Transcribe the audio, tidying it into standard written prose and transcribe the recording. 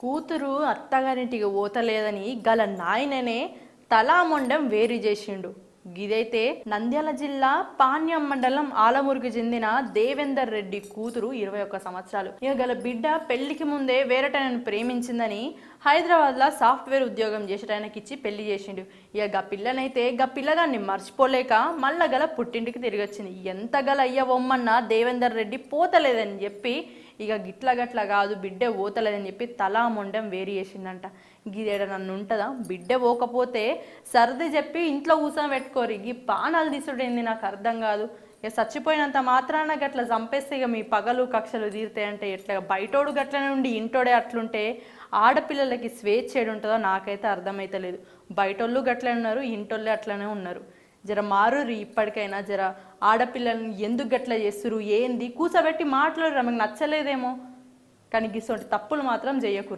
కూతురు అత్తగారింటికి పోతలేదని గల నాయననే తలామొండం వేరు చేసిండు. గిదైతే నంద్యాల జిల్లా పాణ్యం మండలం ఆలమూరుకు చెందిన దేవేందర్ రెడ్డి కూతురు 21 సంవత్సరాలు. ఇక గల బిడ్డ పెళ్లికి ముందే వేరటైనను ప్రేమించిందని హైదరాబాద్లో సాఫ్ట్వేర్ ఉద్యోగం చేసేటానికి ఇచ్చి పెళ్లి చేసిండు. ఇక గా పిల్లనైతే గా పిల్లగాన్ని మర్చిపోలేక మళ్ళా గల పుట్టింటికి తిరిగి వచ్చింది. ఎంత గల అయ్య బొమ్మన్నా దేవేందర్ రెడ్డి పోతలేదని చెప్పి ఇక గిట్ల గట్ల కాదు బిడ్డ పోతలేదని చెప్పి తలా మొండం వేరు చేసిందంట. గిదేడ నన్ను ఉంటుందా, బిడ్డ పోకపోతే సర్ది చెప్పి ఇంట్లో కూర్చొని పెట్టుకోరు. ఈ పానాలు తీసుడేంది నాకు అర్థం కాదు. ఇక చచ్చిపోయినంత మాత్రాన గట్ల చంపేస్తే ఇక మీ పగలు కక్షలు తీరుతాయంటే ఎట్లా? బయటోడు గట్లనే ఉండి ఇంటోడే అట్లుంటే ఆడపిల్లలకి స్వేచ్ఛ ఏడుంటుందో నాకైతే అర్థమైతలేదు. బయటోళ్ళు గట్లనే ఉన్నారు, ఇంటోళ్ళే అట్లనే ఉన్నారు. జర మారురి ఇప్పటికైనా. జర ఆడపిల్లల్ని ఎందుకు గట్లా చేస్తురు, ఏంది కూసబెట్టి మాట్లాడరు, మీకు నచ్చలేదేమో కానీ గిసోటి తప్పులు మాత్రం చెయ్యకూడదు.